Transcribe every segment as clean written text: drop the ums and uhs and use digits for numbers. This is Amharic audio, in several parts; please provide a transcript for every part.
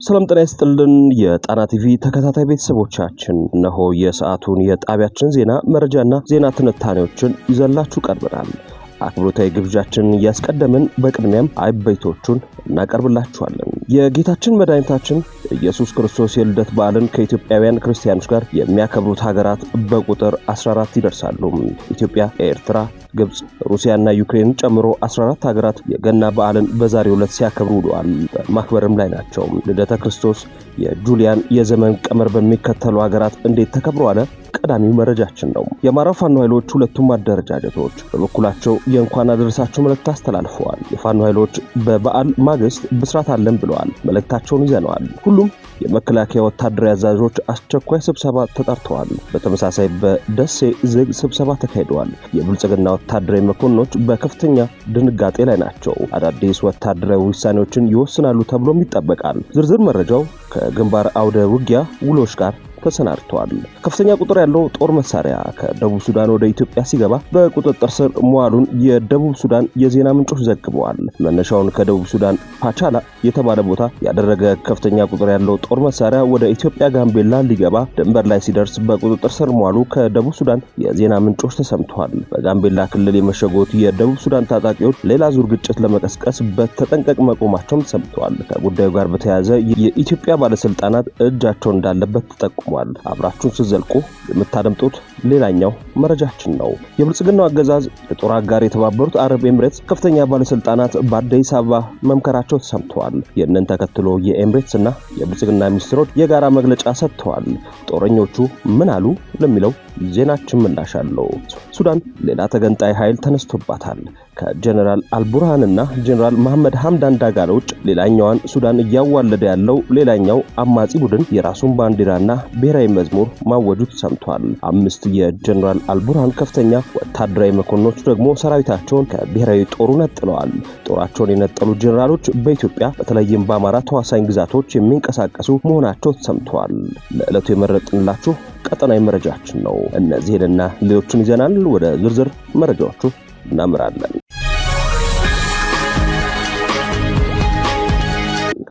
ሰላም ጤና ይስጥልን የጣና ቲቪ ተከታታይ ቤተሰቦቻችን፣ እነሆ የሰዓቱን የጣቢያችን ዜና መረጃና ዜና ትንታኔዎችን ይዘላችሁ ቀርበናል። አክብሮታዊ ግብዣችንን እያስቀደምን በቅድሚያም አበይቶቹን እናቀርብላችኋለን። የጌታችን መድኃኒታችን ኢየሱስ ክርስቶስ የልደት በዓልን ከኢትዮጵያውያን ክርስቲያኖች ጋር የሚያከብሩት ሀገራት በቁጥር 14 ይደርሳሉ። ኢትዮጵያ፣ ኤርትራ፣ ግብጽ፣ ሩሲያና ዩክሬን ጨምሮ 14 ሀገራት የገና በዓልን በዛሬው ዕለት ሲያከብሩ ውለዋል። በማክበርም ላይ ናቸው። ልደተ ክርስቶስ የጁሊያን የዘመን ቀመር በሚከተሉ ሀገራት እንዴት ተከብሮ አለ? ቀዳሚው መረጃችን ነው። የአማራ ፋኖ ኃይሎች ሁለቱም አደረጃጀቶች በበኩላቸው የእንኳን አደረሳችሁ መልእክት አስተላልፈዋል። የፋኖ ኃይሎች በበዓል ማግስት ብስራት አለን ብለዋል። መልእክታቸውን ይዘነዋል። ሁሉም የመከላከያ ወታደራዊ አዛዦች አስቸኳይ ስብሰባ ተጠርተዋል። በተመሳሳይ በደሴ ዝግ ስብሰባ ተካሂደዋል። የብልጽግና ወታደራዊ መኮንኖች በከፍተኛ ድንጋጤ ላይ ናቸው። አዳዲስ ወታደራዊ ውሳኔዎችን ይወስናሉ ተብሎም ይጠበቃል። ዝርዝር መረጃው ከግንባር አውደ ውጊያ ውሎች ጋር ተሰናድቷል። ከፍተኛ ቁጥር ያለው ጦር መሳሪያ ከደቡብ ሱዳን ወደ ኢትዮጵያ ሲገባ በቁጥጥር ስር መዋሉን የደቡብ ሱዳን የዜና ምንጮች ዘግበዋል። መነሻውን ከደቡብ ሱዳን ፓቻላ የተባለ ቦታ ያደረገ ከፍተኛ ቁጥር ያለው ጦር መሳሪያ ወደ ኢትዮጵያ ጋምቤላ ሊገባ ድንበር ላይ ሲደርስ በቁጥጥር ስር መዋሉ ከደቡብ ሱዳን የዜና ምንጮች ተሰምቷል። በጋምቤላ ክልል የመሸጉት የደቡብ ሱዳን ታጣቂዎች ሌላ ዙር ግጭት ለመቀስቀስ በተጠንቀቅ መቆማቸውም ተሰምቷል። ከጉዳዩ ጋር በተያያዘ የኢትዮጵያ ባለስልጣናት እጃቸው እንዳለበት ተጠቁሟል። አብራችሁን ስትዘልቁ የምታደምጡት ሌላኛው መረጃችን ነው። የብልጽግናው አገዛዝ የጦር አጋር የተባበሩት አረብ ኤምሬትስ ከፍተኛ ባለስልጣናት በአዲስ አበባ መምከራቸው ተሰምተዋል። ይህንን ተከትሎ የኤምሬትስ እና የብልጽግና ሚኒስትሮች የጋራ መግለጫ ሰጥተዋል። ጦረኞቹ ምን አሉ ለሚለው ዜናችን ምላሽ አለው። ሱዳን ሌላ ተገንጣይ ኃይል ተነስቶባታል። ከጀነራል አልቡርሃንና ጀነራል መሐመድ ሐምዳን ዳጋሎ ውጭ ሌላኛዋን ሱዳን እያዋለደ ያለው ሌላኛው አማጺ ቡድን የራሱን ባንዲራና ብሔራዊ መዝሙር ማወጁ ተሰምቷል። 5 የጀነራል አልቡርሃን ከፍተኛ ወታደራዊ መኮንኖች ደግሞ ሰራዊታቸውን ከብሔራዊ ጦሩ ነጥለዋል። ጦራቸውን የነጠሉ ጀነራሎች በኢትዮጵያ በተለይም በአማራ ተዋሳኝ ግዛቶች የሚንቀሳቀሱ መሆናቸው ተሰምቷል። ለዕለቱ የመረጥንላችሁ ቀጠናዊ መረጃችን ነው። እነዚህንና ሌሎችን ይዘናል። ወደ ዝርዝር መረጃዎቹ እናምራለን።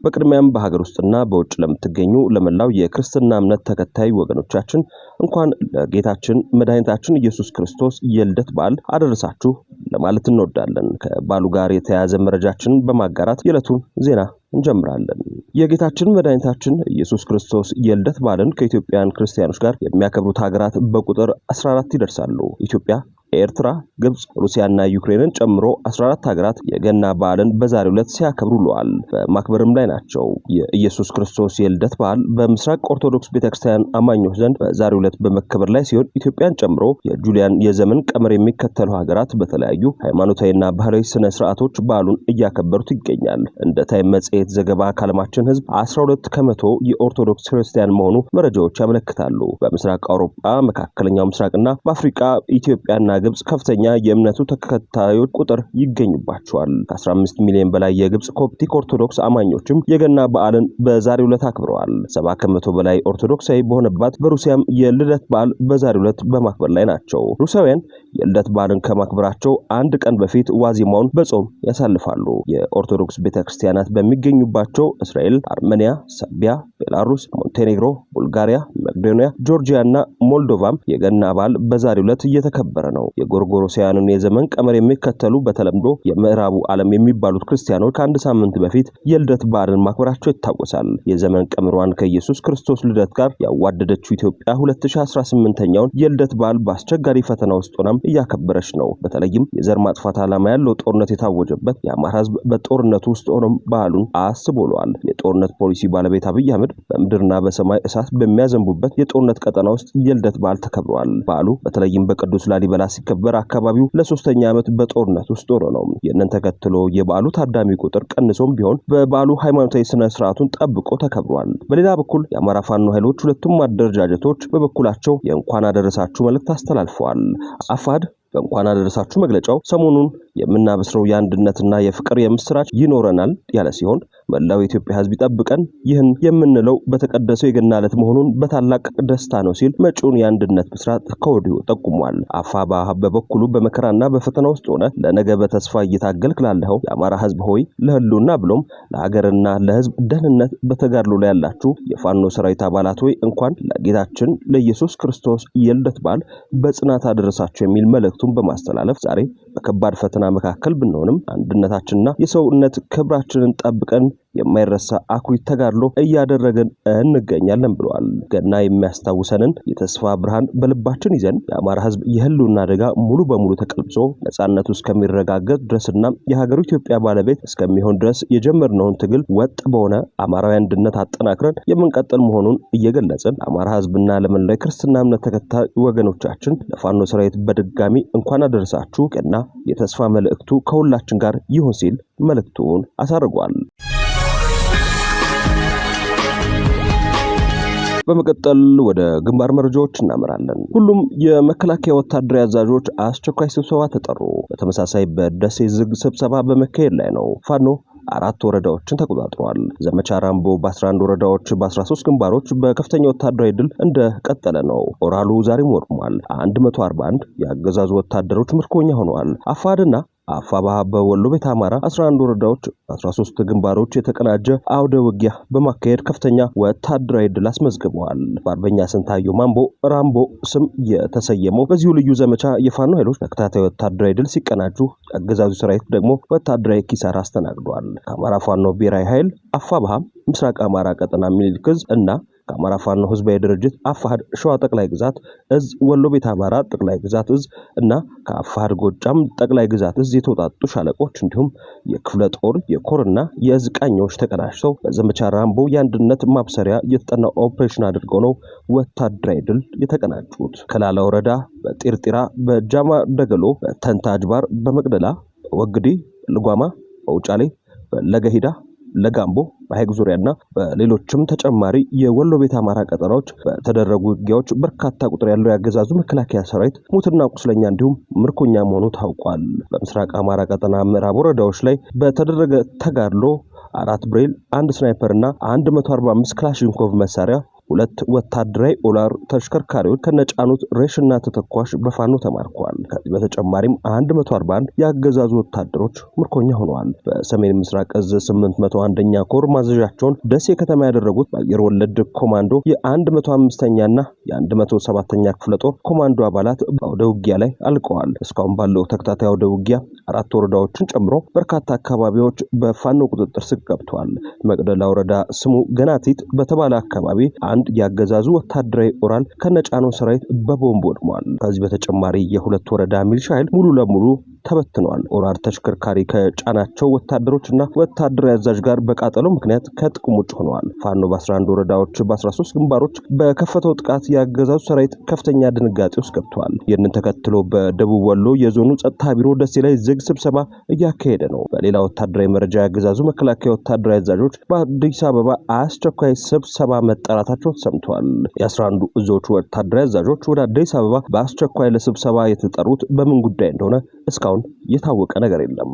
በቅድሚያም በሀገር ውስጥና በውጭ ለምትገኙ ለመላው የክርስትና እምነት ተከታይ ወገኖቻችን እንኳን ለጌታችን መድኃኒታችን ኢየሱስ ክርስቶስ የልደት በዓል አደረሳችሁ ለማለት እንወዳለን። ከበዓሉ ጋር የተያያዘ መረጃችንን በማጋራት የዕለቱን ዜና እንጀምራለን። የጌታችን መድኃኒታችን ኢየሱስ ክርስቶስ የልደት በዓልን ከኢትዮጵያውያን ክርስቲያኖች ጋር የሚያከብሩት ሀገራት በቁጥር 14 ይደርሳሉ። ኢትዮጵያ፣ ኤርትራ፣ ግብጽ፣ ሩሲያና ዩክሬንን ጨምሮ 14 ሀገራት የገና በዓልን በዛሬው ዕለት ሲያከብሩ ውለዋል። በማክበርም ላይ ናቸው። የኢየሱስ ክርስቶስ የልደት በዓል በምስራቅ ኦርቶዶክስ ቤተክርስቲያን አማኞች ዘንድ በዛሬው ዕለት በመከበር ላይ ሲሆን ኢትዮጵያን ጨምሮ የጁሊያን የዘመን ቀመር የሚከተሉ ሀገራት በተለያዩ ሃይማኖታዊና ባህላዊ ስነ ስርዓቶች በዓሉን እያከበሩት ይገኛል። እንደ ታይም መጽሔት ዘገባ ከዓለማችን ሕዝብ 12 ከመቶ የኦርቶዶክስ ክርስቲያን መሆኑ መረጃዎች ያመለክታሉ። በምስራቅ አውሮፓ፣ መካከለኛው ምስራቅና በአፍሪካ ኢትዮጵያና ግብጽ ከፍተኛ የእምነቱ ተከታዮች ቁጥር ይገኙባቸዋል። ከ15 ሚሊዮን በላይ የግብጽ ኮፕቲክ ኦርቶዶክስ አማኞችም የገና በዓልን በዛሬው ዕለት አክብረዋል። 70 ከመቶ በላይ ኦርቶዶክሳዊ በሆነባት በሩሲያም የልደት በዓል በዛሬው ዕለት በማክበር ላይ ናቸው። ሩሲያውያን የልደት በዓልን ከማክበራቸው አንድ ቀን በፊት ዋዜማውን በጾም ያሳልፋሉ። የኦርቶዶክስ ቤተክርስቲያናት በሚገኙባቸው እስራኤል፣ አርሜኒያ፣ ሰርቢያ፣ ቤላሩስ፣ ሞንቴኔግሮ፣ ቡልጋሪያ፣ መቄዶንያ፣ ጆርጂያና ሞልዶቫም የገና በዓል በዛሬው ዕለት እየተከበረ ነው። የጎርጎሮሳውያንን የዘመን ቀመር የሚከተሉ በተለምዶ የምዕራቡ ዓለም የሚባሉት ክርስቲያኖች ከአንድ ሳምንት በፊት የልደት በዓልን ማክበራቸው ይታወሳል። የዘመን ቀመሯን ከኢየሱስ ክርስቶስ ልደት ጋር ያዋደደችው ኢትዮጵያ 2018ኛውን የልደት በዓል በአስቸጋሪ ፈተና ውስጥ ሆናም እያከበረች ነው። በተለይም የዘር ማጥፋት ዓላማ ያለው ጦርነት የታወጀበት የአማራ ሕዝብ በጦርነቱ ውስጥ ሆኖም በዓሉን አስቦለዋል። የጦርነት ፖሊሲ ባለቤት አብይ አህመድ በምድርና በሰማይ እሳት በሚያዘንቡበት የጦርነት ቀጠና ውስጥ የልደት በዓል ተከብሯል። በዓሉ በተለይም በቅዱስ ላሊበላ ሲከበር አካባቢው ለ3ኛ ዓመት በጦርነት ውስጥ ሆኖ ነው። ይህንን ተከትሎ የበዓሉ ታዳሚ ቁጥር ቀንሶም ቢሆን በበዓሉ ሃይማኖታዊ ስነ ስርዓቱን ጠብቆ ተከብሯል። በሌላ በኩል የአማራ ፋኖ ኃይሎች ሁለቱም አደረጃጀቶች በበኩላቸው የእንኳን አደረሳችሁ መልእክት አስተላልፈዋል። አፋድ በእንኳን አደረሳችሁ መግለጫው ሰሞኑን የምናበስረው የአንድነትና የፍቅር የምስራች ይኖረናል ያለ ሲሆን መላው የኢትዮጵያ ሕዝብ ይጠብቀን። ይህን የምንለው በተቀደሰው የገና ዕለት መሆኑን በታላቅ ደስታ ነው ሲል መጪውን የአንድነት ብስራት ከወዲሁ ጠቁሟል። አፋብኃ በበኩሉ በመከራና በፈተና ውስጥ ሆነ ለነገ በተስፋ እየታገልክ ላለኸው የአማራ ሕዝብ ሆይ ለህልውና ብሎም ለሀገርና ለሕዝብ ደህንነት በተጋድሎ ላይ ያላችሁ የፋኖ ሰራዊት አባላት ሆይ እንኳን ለጌታችን ለኢየሱስ ክርስቶስ የልደት በዓል በጽናት አደረሳችሁ የሚል መልእክቱን በማስተላለፍ ዛሬ በከባድ ፈተና መካከል ብንሆንም አንድነታችንና የሰውነት ክብራችንን ጠብቀን የማይረሳ አኩሪ ተጋድሎ እያደረግን እንገኛለን ብለዋል። ገና የሚያስታውሰንን የተስፋ ብርሃን በልባችን ይዘን የአማራ ሕዝብ የህልውና አደጋ ሙሉ በሙሉ ተቀልብሶ ነጻነቱ እስከሚረጋገጥ ድረስና የሀገሩ ኢትዮጵያ ባለቤት እስከሚሆን ድረስ የጀመርነውን ትግል ወጥ በሆነ አማራዊ አንድነት አጠናክረን የምንቀጥል መሆኑን እየገለጽን ለአማራ ሕዝብና ለመላው ክርስትና እምነት ተከታይ ወገኖቻችን ለፋኖ ሰራዊት በድጋሚ እንኳን አደረሳችሁ። ገና የተስፋ መልእክቱ ከሁላችን ጋር ይሁን ሲል መልእክቱን አሳርጓል። በመቀጠል ወደ ግንባር መረጃዎች እናመራለን። ሁሉም የመከላከያ ወታደራዊ አዛዦች አስቸኳይ ስብሰባ ተጠሩ። በተመሳሳይ በደሴ ዝግ ስብሰባ በመካሄድ ላይ ነው። ፋኖ 4 ወረዳዎችን ተቆጣጥሯል። ዘመቻ ራምቦ በ11 ወረዳዎች በ13 ግንባሮች በከፍተኛ ወታደራዊ ድል እንደቀጠለ ነው። ኦራሉ ዛሬም ወድሟል። 141 የአገዛዙ ወታደሮች ምርኮኛ ሆነዋል። አፋድና አፋብኃ በወሎ ቤት አማራ 11 ወረዳዎች 13 ግንባሮች የተቀናጀ አውደ ውጊያ በማካሄድ ከፍተኛ ወታደራዊ ድል አስመዝግበዋል። በአርበኛ ስንታየው ማንቦ ራምቦ ስም የተሰየመው በዚሁ ልዩ ዘመቻ የፋኖ ኃይሎች ተከታታይ ወታደራዊ ድል ሲቀናጁ፣ አገዛዙ ሰራዊት ደግሞ ወታደራዊ ኪሳራ አስተናግዷል። ከአማራ ፋኖ ብሔራዊ ኃይል አፋብኃ ምስራቅ አማራ ቀጠና ሚኒልክ ዕዝ እና ከአማራ ፋኖ ህዝባዊ ድርጅት አፋሕድ ሸዋ ጠቅላይ ግዛት እዝ ወሎ ቤት አማራ ጠቅላይ ግዛት እዝ እና ከአፋሕድ ጎጃም ጠቅላይ ግዛት እዝ የተውጣጡ ሻለቆች እንዲሁም የክፍለ ጦር የኮርና የእዝ ቃኞች ተቀናጅተው በዘመቻ ራምቦ የአንድነት ማብሰሪያ የተጠና ኦፕሬሽን አድርገው ነው ወታደራዊ ድል የተቀናጁት። ከላላ ወረዳ በጢርጢራ፣ በጃማ ደገሎ፣ በተንታ አጅባር፣ በመቅደላ፣ በወግዲ፣ ልጓማ፣ በውጫሌ፣ በለገሂዳ፣ ለጋምቦ፣ በሐይቅ ዙሪያና በሌሎችም ተጨማሪ የወሎ ቤት አማራ ቀጠናዎች በተደረጉ ውጊያዎች በርካታ ቁጥር ያለው ያገዛዙ መከላከያ ሰራዊት ሙትና ቁስለኛ እንዲሁም ምርኮኛ መሆኑ ታውቋል። በምስራቅ አማራ ቀጠና ምዕራብ ወረዳዎች ላይ በተደረገ ተጋድሎ 4 ብሬል፣ 1 ስናይፐርና 145 ክላሽንኮቭ መሳሪያ 2 ወታደራዊ ኦላር ተሽከርካሪዎች ከነጫኑት ሬሽና ተተኳሽ በፋኖ ተማርከዋል። ከዚህ በተጨማሪም 141 የአገዛዙ ወታደሮች ምርኮኛ ሆነዋል። በሰሜን ምስራቅ እዝ 801ኛ ኮር ማዘዣቸውን ደሴ ከተማ ያደረጉት በአየር ወለድ ኮማንዶ የ105ኛና የ107ኛ ክፍለ ጦር ኮማንዶ አባላት በአውደ ውጊያ ላይ አልቀዋል። እስካሁን ባለው ተከታታይ አውደ ውጊያ 4 ወረዳዎችን ጨምሮ በርካታ አካባቢዎች በፋኖ ቁጥጥር ስር ገብተዋል። መቅደላ ወረዳ ስሙ ገናቲት በተባለ አካባቢ አንድ ያገዛዙ ወታደራዊ ኦራል ከነጫነው ሰራዊት በቦምብ ወድሟል። ከዚህ በተጨማሪ የ2 ወረዳ ሚሊሻ ኃይል ሙሉ ለሙሉ ተበትኗል። ኦራል ተሽከርካሪ ከጫናቸው ወታደሮችና ወታደራዊ አዛዥ ጋር በቃጠለው ምክንያት ከጥቅም ውጭ ሆነዋል። ፋኖ በ11 ወረዳዎች በ13 ግንባሮች በከፈተው ጥቃት ያገዛዙ ሰራዊት ከፍተኛ ድንጋጤ ውስጥ ገብቷል። ይህንን ተከትሎ በደቡብ ወሎ የዞኑ ጸጥታ ቢሮ ደሴ ላይ ዝግ ስብሰባ እያካሄደ ነው። በሌላ ወታደራዊ መረጃ ያገዛዙ መከላከያ ወታደራዊ አዛዦች በአዲስ አበባ አስቸኳይ ስብሰባ መጠራታቸው ተሰምቷል። የ11 እዞች ወታደራዊ አዛዦች ወደ አዲስ አበባ በአስቸኳይ ለስብሰባ የተጠሩት በምን ጉዳይ እንደሆነ እስካሁን የታወቀ ነገር የለም።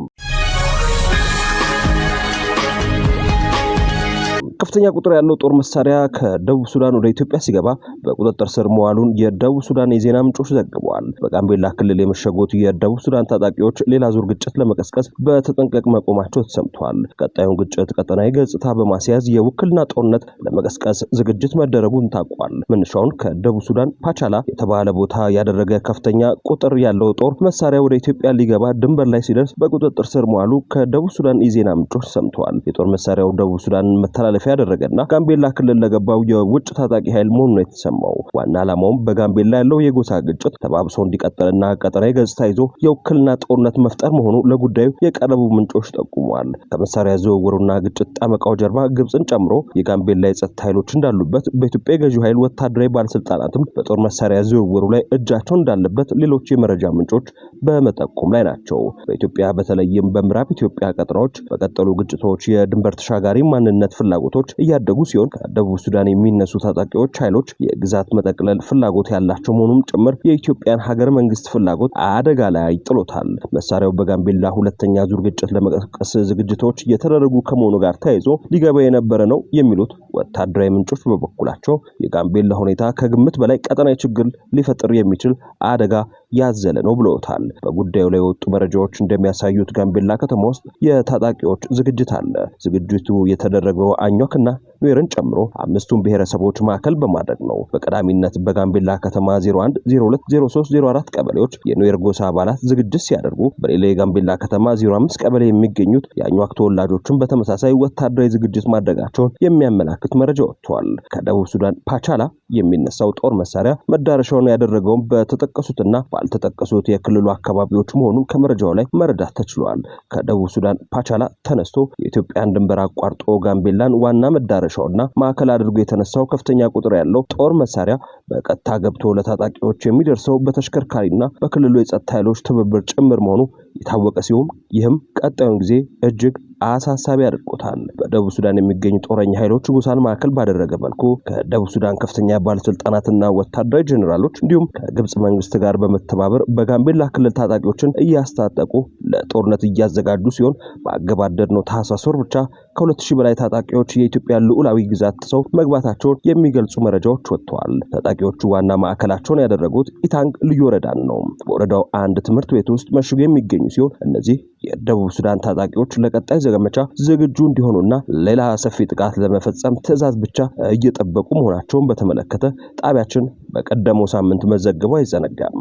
ከፍተኛ ቁጥር ያለው ጦር መሳሪያ ከደቡብ ሱዳን ወደ ኢትዮጵያ ሲገባ በቁጥጥር ስር መዋሉን የደቡብ ሱዳን የዜና ምንጮች ዘግበዋል። በጋምቤላ ክልል የመሸጉት የደቡብ ሱዳን ታጣቂዎች ሌላ ዙር ግጭት ለመቀስቀስ በተጠንቀቅ መቆማቸው ተሰምቷል። ቀጣዩን ግጭት ቀጠናዊ ገጽታ በማስያዝ የውክልና ጦርነት ለመቀስቀስ ዝግጅት መደረጉን ታውቋል። መነሻውን ከደቡብ ሱዳን ፓቻላ የተባለ ቦታ ያደረገ ከፍተኛ ቁጥር ያለው ጦር መሳሪያ ወደ ኢትዮጵያ ሊገባ ድንበር ላይ ሲደርስ በቁጥጥር ስር መዋሉ ከደቡብ ሱዳን የዜና ምንጮች ሰምተዋል። የጦር መሳሪያው ደቡብ ሱዳን መተላለፊያ ያደረገና ጋምቤላ ክልል ለገባው የውጭ ታጣቂ ኃይል መሆኑ ነው የተሰማው። ዋና ዓላማውም በጋምቤላ ያለው የጎሳ ግጭት ተባብሶ እንዲቀጥልና ቀጠናዊ ገጽታ ይዞ የውክልና ጦርነት መፍጠር መሆኑ ለጉዳዩ የቀረቡ ምንጮች ጠቁመዋል። ከመሳሪያ ዝውውሩና ግጭት ጣመቃው ጀርባ ግብጽን ጨምሮ የጋምቤላ የጸጥታ ኃይሎች እንዳሉበት በኢትዮጵያ ገዢው ኃይል ወታደራዊ ባለስልጣናትም በጦር መሳሪያ ዝውውሩ ላይ እጃቸው እንዳለበት ሌሎች የመረጃ ምንጮች በመጠቆም ላይ ናቸው። በኢትዮጵያ በተለይም በምዕራብ ኢትዮጵያ ቀጠናዎች በቀጠሉ ግጭቶች የድንበር ተሻጋሪ ማንነት ፍላጎቶች ግዛቶች እያደጉ ሲሆን ከደቡብ ሱዳን የሚነሱ ታጣቂዎች ኃይሎች የግዛት መጠቅለል ፍላጎት ያላቸው መሆኑም ጭምር የኢትዮጵያን ሀገር መንግስት ፍላጎት አደጋ ላይ ጥሎታል። መሳሪያው በጋምቤላ ሁለተኛ ዙር ግጭት ለመቀስቀስ ዝግጅቶች እየተደረጉ ከመሆኑ ጋር ተያይዞ ሊገባ የነበረ ነው የሚሉት ወታደራዊ ምንጮች በበኩላቸው የጋምቤላ ሁኔታ ከግምት በላይ ቀጠናዊ ችግር ሊፈጥር የሚችል አደጋ ያዘለ ነው ብለውታል። በጉዳዩ ላይ የወጡ መረጃዎች እንደሚያሳዩት ጋምቤላ ከተማ ውስጥ የታጣቂዎች ዝግጅት አለ። ዝግጅቱ የተደረገው አኟክና ኑዌርን ጨምሮ አምስቱን ብሔረሰቦች ማዕከል በማድረግ ነው። በቀዳሚነት በጋምቤላ ከተማ 01፣ 02፣ 03፣ 04 ቀበሌዎች የኑዌር ጎሳ አባላት ዝግጅት ሲያደርጉ በሌላ የጋምቤላ ከተማ 05 ቀበሌ የሚገኙት የአኟክ ተወላጆችን በተመሳሳይ ወታደራዊ ዝግጅት ማድረጋቸውን የሚያመላክት መረጃ ወጥቷል። ከደቡብ ሱዳን ፓቻላ የሚነሳው ጦር መሳሪያ መዳረሻውን ያደረገው በተጠቀሱትና ባልተጠቀሱት የክልሉ አካባቢዎች መሆኑን ከመረጃው ላይ መረዳት ተችሏል። ከደቡብ ሱዳን ፓቻላ ተነስቶ የኢትዮጵያን ድንበር አቋርጦ ጋምቤላን ዋና መዳረሻውና ማዕከል አድርጎ የተነሳው ከፍተኛ ቁጥር ያለው ጦር መሳሪያ በቀጥታ ገብቶ ለታጣቂዎች የሚደርሰው በተሽከርካሪና በክልሉ የጸጥታ ኃይሎች ትብብር ጭምር መሆኑ የታወቀ ሲሆን ይህም ቀጣዩን ጊዜ እጅግ አሳሳቢ አድርጎታል። በደቡብ ሱዳን የሚገኙ ጦረኛ ኃይሎች ጎሳን ማዕከል ባደረገ መልኩ ከደቡብ ሱዳን ከፍተኛ ባለስልጣናትና ወታደራዊ ጄኔራሎች እንዲሁም ከግብጽ መንግስት ጋር በመተባበር በጋምቤላ ክልል ታጣቂዎችን እያስታጠቁ ለጦርነት እያዘጋጁ ሲሆን በአገባደድነው ታህሳስ ወር ብቻ ከ2000 በላይ ታጣቂዎች የኢትዮጵያ ልዑላዊ ግዛት ጥሰው መግባታቸውን የሚገልጹ መረጃዎች ወጥተዋል። ታጣቂዎቹ ዋና ማዕከላቸውን ያደረጉት ኢታንግ ልዩ ወረዳን ነው። በወረዳው አንድ ትምህርት ቤት ውስጥ መሽገው የሚገኙ ሲሆን እነዚህ የደቡብ ሱዳን ታጣቂዎች ለቀጣይ ዘመቻ ዝግጁ እንዲሆኑና ሌላ ሰፊ ጥቃት ለመፈጸም ትዕዛዝ ብቻ እየጠበቁ መሆናቸውን በተመለከተ ጣቢያችን በቀደመው ሳምንት መዘገቡ አይዘነጋም።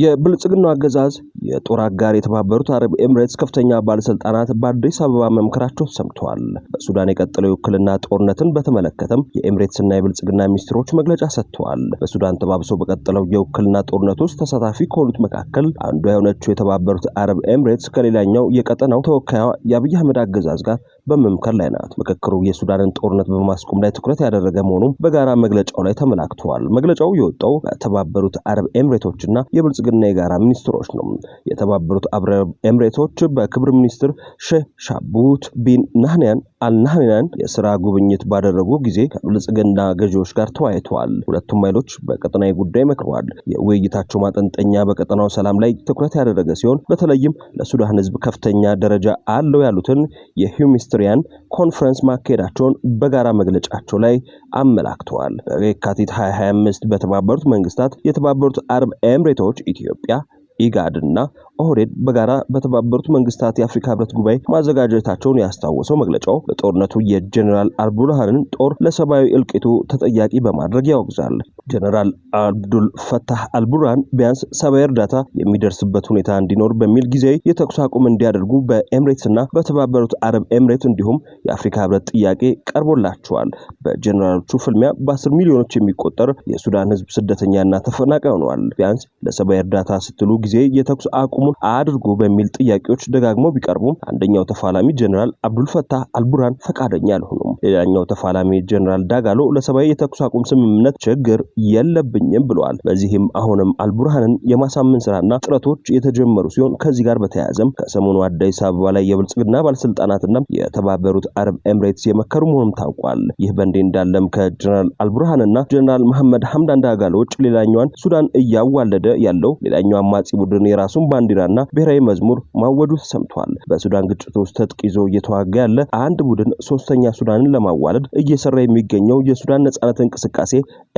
የብልጽግናው አገዛዝ የጦር አጋር የተባበሩት አረብ ኤምሬትስ ከፍተኛ ባለስልጣናት በአዲስ አበባ መምከራቸው ተሰምቷል። በሱዳን የቀጠለው የውክልና ጦርነትን በተመለከተም የኤምሬትስና የብልጽግና ሚኒስትሮች መግለጫ ሰጥተዋል። በሱዳን ተባብሶ በቀጠለው የውክልና ጦርነት ውስጥ ተሳታፊ ከሆኑት መካከል አንዷ የሆነችው የተባበሩት አረብ ኤምሬትስ ከሌላኛው የቀጠናው ተወካዩ የአብይ አህመድ አገዛዝ ጋር በመምከር ላይ ናት። ምክክሩ የሱዳንን ጦርነት በማስቆም ላይ ትኩረት ያደረገ መሆኑን በጋራ መግለጫው ላይ ተመላክቷል። መግለጫው የወጣው በተባበሩት አረብ ኤምሬቶችና የብልጽግና የጋራ ሚኒስትሮች ነው። የተባበሩት አረብ ኤምሬቶች በክብር ሚኒስትር ሼህ ሻቡት ቢን ናህያን አልናህያን የሥራ ጉብኝት ባደረጉ ጊዜ ከብልጽግና ገዢዎች ጋር ተወያይተዋል። ሁለቱም ኃይሎች በቀጠናዊ ጉዳይ መክረዋል። የውይይታቸው ማጠንጠኛ በቀጠናው ሰላም ላይ ትኩረት ያደረገ ሲሆን በተለይም ለሱዳን ሕዝብ ከፍተኛ ደረጃ አለው ያሉትን የሂውሚስትሪያን ኮንፈረንስ ማካሄዳቸውን በጋራ መግለጫቸው ላይ አመላክተዋል። በየካቲት 2025 በተባበሩት መንግስታት የተባበሩት አረብ ኤምሬቶች ኢትዮጵያ ኢጋድና ኦህዴድ በጋራ በተባበሩት መንግስታት የአፍሪካ ህብረት ጉባኤ ማዘጋጀታቸውን ያስታወሰው መግለጫው በጦርነቱ የጀነራል አልቡርሃንን ጦር ለሰብአዊ እልቂቱ ተጠያቂ በማድረግ ያወግዛል። ጀነራል አብዱል ፈታህ አልቡርሃን ቢያንስ ሰብአዊ እርዳታ የሚደርስበት ሁኔታ እንዲኖር በሚል ጊዜ የተኩስ አቁም እንዲያደርጉ በኤምሬትስና በተባበሩት አረብ ኤምሬት እንዲሁም የአፍሪካ ህብረት ጥያቄ ቀርቦላቸዋል። በጀነራሎቹ ፍልሚያ በ10 ሚሊዮኖች የሚቆጠር የሱዳን ህዝብ ስደተኛና ተፈናቃይ ሆነዋል። ቢያንስ ለሰብአዊ እርዳታ ስትሉ ጊዜ የተኩስ አቁሙን አድርጉ በሚል ጥያቄዎች ደጋግመው ቢቀርቡም አንደኛው ተፋላሚ ጀነራል አብዱል ፈታህ አልቡርሃን ፈቃደኛ አልሆኑም። ሌላኛው ተፋላሚ ጀነራል ዳጋሎ ለሰብአዊ የተኩስ አቁም ስምምነት ችግር የለብኝም ብለዋል። በዚህም አሁንም አልቡርሃንን የማሳመን ስራና ጥረቶች የተጀመሩ ሲሆን ከዚህ ጋር በተያያዘም ከሰሞኑ አዲስ አበባ ላይ የብልጽግና ባለስልጣናትና የተባበሩት አረብ ኤምሬትስ የመከሩ መሆኑም ታውቋል። ይህ በእንዲህ እንዳለም ከጀነራል አልቡርሃንና ጀነራል መሐመድ ሐምዳን ዳጋሎ ውጭ ሌላኛዋን ሱዳን እያዋለደ ያለው ሌላኛው አማጺ ቡድን የራሱን ባንዲራና ብሔራዊ መዝሙር ማወጁ ተሰምቷል። በሱዳን ግጭት ውስጥ ትጥቅ ይዞ እየተዋጋ ያለ አንድ ቡድን ሶስተኛ ሱዳንን ለማዋለድ እየሰራ የሚገኘው የሱዳን ነጻነት እንቅስቃሴ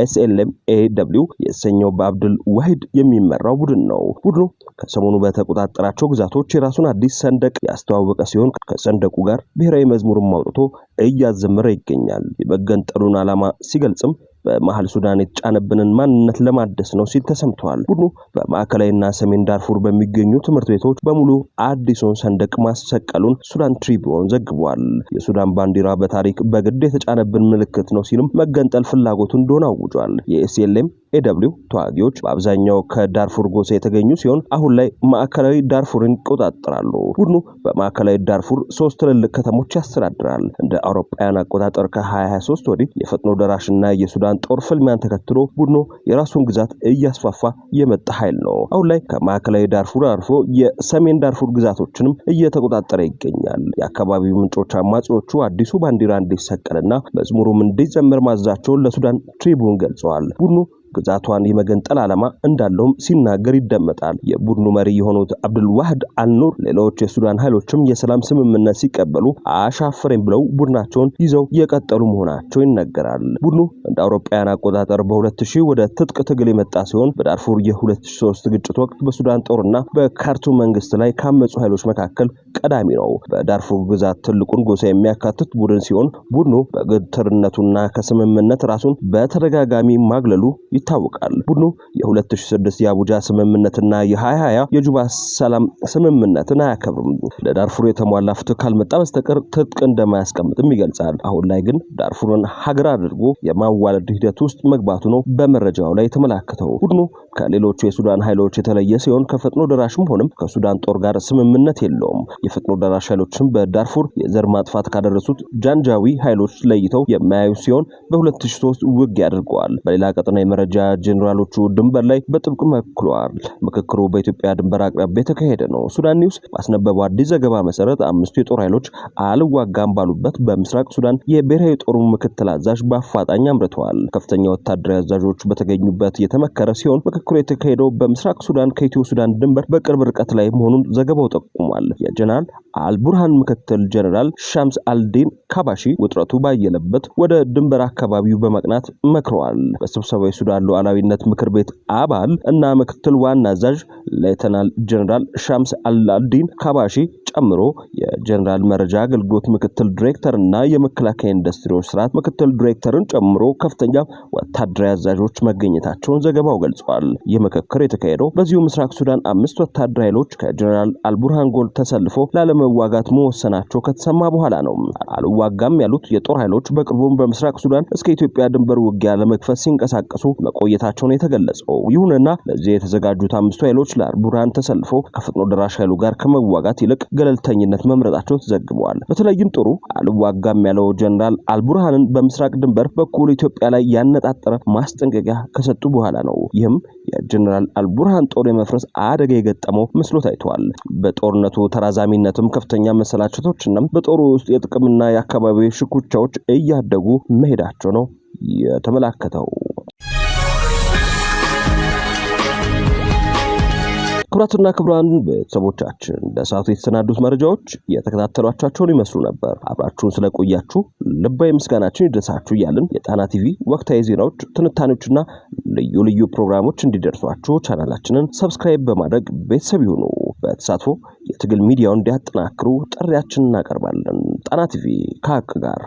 SLM-AW የተሰኘው በአብዱል ዋሂድ የሚመራው ቡድን ነው። ቡድኑ ከሰሞኑ በተቆጣጠራቸው ግዛቶች የራሱን አዲስ ሰንደቅ ያስተዋወቀ ሲሆን ከሰንደቁ ጋር ብሔራዊ መዝሙርን አውጥቶ እያዘመረ ይገኛል። የመገንጠሉን ዓላማ ሲገልጽም በመሃል ሱዳን የተጫነብንን ማንነት ለማደስ ነው ሲል ተሰምቷል። ቡድኑ በማዕከላዊና ሰሜን ዳርፉር በሚገኙ ትምህርት ቤቶች በሙሉ አዲሱን ሰንደቅ ማሰቀሉን ሱዳን ትሪቢዩን ዘግቧል። የሱዳን ባንዲራ በታሪክ በግድ የተጫነብን ምልክት ነው ሲልም መገንጠል ፍላጎቱ እንደሆነ አውጇል። የSLM-AW ተዋጊዎች በአብዛኛው ከዳርፉር ጎሳ የተገኙ ሲሆን አሁን ላይ ማዕከላዊ ዳርፉርን ይቆጣጠራሉ። ቡድኑ በማዕከላዊ ዳርፉር 3 ትልልቅ ከተሞች ያስተዳድራል። እንደ አውሮፓውያን አቆጣጠር ከ2023 ወዲህ የፈጥኖ ደራሽና የሱዳን የሱዳን ጦር ፍልሚያን ተከትሎ ቡድኑ የራሱን ግዛት እያስፋፋ የመጣ ኃይል ነው። አሁን ላይ ከማዕከላዊ ዳርፉር አልፎ የሰሜን ዳርፉር ግዛቶችንም እየተቆጣጠረ ይገኛል። የአካባቢው ምንጮች አማጺዎቹ አዲሱ ባንዲራ እንዲሰቀልና መዝሙሩም እንዲዘመር ማዘዛቸውን ለሱዳን ትሪቡን ገልጸዋል። ቡድኑ ግዛቷን የመገንጠል ዓላማ እንዳለውም ሲናገር ይደመጣል። የቡድኑ መሪ የሆኑት አብዱልዋህድ አልኑር ሌሎች የሱዳን ኃይሎችም የሰላም ስምምነት ሲቀበሉ አሻፈረኝ ብለው ቡድናቸውን ይዘው የቀጠሉ መሆናቸው ይነገራል። ቡድኑ እንደ አውሮፓውያን አቆጣጠር በ2000 ወደ ትጥቅ ትግል የመጣ ሲሆን በዳርፉር የ2003 ግጭት ወቅት በሱዳን ጦርና በካርቱም መንግስት ላይ ካመጹ ኃይሎች መካከል ቀዳሚ ነው። በዳርፉር ግዛት ትልቁን ጎሳ የሚያካትት ቡድን ሲሆን ቡድኑ በግትርነቱና ከስምምነት ራሱን በተደጋጋሚ ማግለሉ ይታወቃል። ቡድኑ የ2006 የአቡጃ ስምምነትና የ2020 የጁባ ሰላም ስምምነትን አያከብርም። ለዳርፉር የተሟላ ፍትህ ካልመጣ በስተቀር ትጥቅ እንደማያስቀምጥም ይገልጻል። አሁን ላይ ግን ዳርፉርን ሀገር አድርጎ የማዋለድ ሂደት ውስጥ መግባቱ ነው በመረጃው ላይ የተመላከተው። ቡድኑ ከሌሎቹ የሱዳን ኃይሎች የተለየ ሲሆን ከፈጥኖ ደራሽም ሆነም ከሱዳን ጦር ጋር ስምምነት የለውም። የፈጥኖ ደራሽ ኃይሎችን በዳርፉር የዘር ማጥፋት ካደረሱት ጃንጃዊ ኃይሎች ለይተው የማያዩ ሲሆን በ2003 ውጊያ አድርገዋል። በሌላ ቀጠና የመረጃ ጄኔራሎቹ ድንበር ላይ በጥብቅ መክረዋል። ምክክሩ በኢትዮጵያ ድንበር አቅራቢያ የተካሄደ ነው። ሱዳን ኒውስ ባስነበበው አዲስ ዘገባ መሰረት አምስቱ የጦር ኃይሎች አልዋጋም ባሉበት በምስራቅ ሱዳን የብሔራዊ ጦሩ ምክትል አዛዥ በአፋጣኝ አምርተዋል። ከፍተኛ ወታደራዊ አዛዦች በተገኙበት የተመከረ ሲሆን ምክክሩ የተካሄደው በምስራቅ ሱዳን ከኢትዮ ሱዳን ድንበር በቅርብ ርቀት ላይ መሆኑን ዘገባው ጠቁሟል። የጀነራል አልቡርሃን ምክትል ጀነራል ሻምስ አልዲን ካባሺ ውጥረቱ ባየለበት ወደ ድንበር አካባቢው በመቅናት መክረዋል። በስብሰባው የሱዳን ሉዓላዊነት ምክር ቤት አባል እና ምክትል ዋና አዛዥ ሌተናል ጀነራል ሻምስ አልዲን ካባሺ ጨምሮ የጀነራል መረጃ አገልግሎት ምክትል ዳይሬክተር እና የመከላከያ ኢንዱስትሪዎች ስርዓት ምክትል ዳይሬክተርን ጨምሮ ከፍተኛ ወታደራዊ አዛዦች መገኘታቸውን ዘገባው ገልጿል። ይህ ምክክር የተካሄደው በዚሁ ምስራቅ ሱዳን 5 ወታደራዊ ኃይሎች ከጀነራል አልቡርሃን ጎን ተሰልፎ ላለመዋጋት መወሰናቸው ከተሰማ በኋላ ነው። አልዋጋም ያሉት የጦር ኃይሎች በቅርቡም በምስራቅ ሱዳን እስከ ኢትዮጵያ ድንበር ውጊያ ለመክፈት ሲንቀሳቀሱ መቆየታቸውን የተገለጸው። ይሁንና ለዚህ የተዘጋጁት 5 ኃይሎች ለአልቡርሃን ተሰልፎ ከፈጥኖ ደራሽ ኃይሉ ጋር ከመዋጋት ይልቅ ገለልተኝነት መምረጣቸው ተዘግቧል። በተለይም ጦሩ አልዋጋም ያለው ጀነራል አልቡርሃንን በምስራቅ ድንበር በኩል ኢትዮጵያ ላይ ያነጣጠረ ማስጠንቀቂያ ከሰጡ በኋላ ነው። ይህም የጀነራል አልቡርሃን ጦር የመፍረስ አደጋ የገጠመው መስሎ ታይቷል። በጦርነቱ ተራዛሚነትም ከፍተኛ መሰላቸቶችና በጦሩ ውስጥ የጥቅምና የአካባቢ ሽኩቻዎች እያደጉ መሄዳቸው ነው የተመላከተው። ክቡራትና ክቡራን ቤተሰቦቻችን ለሰዓቱ የተሰናዱት መረጃዎች የተከታተሏቸውን ይመስሉ ነበር። አብራችሁን ስለቆያችሁ ልባዊ ምስጋናችን ይድረሳችሁ እያልን የጣና ቲቪ ወቅታዊ ዜናዎች፣ ትንታኔዎችና ልዩ ልዩ ፕሮግራሞች እንዲደርሷችሁ ቻናላችንን ሰብስክራይብ በማድረግ ቤተሰብ ይሁኑ። በተሳትፎ የትግል ሚዲያውን እንዲያጠናክሩ ጥሪያችንን እናቀርባለን። ጣና ቲቪ ከሀቅ ጋር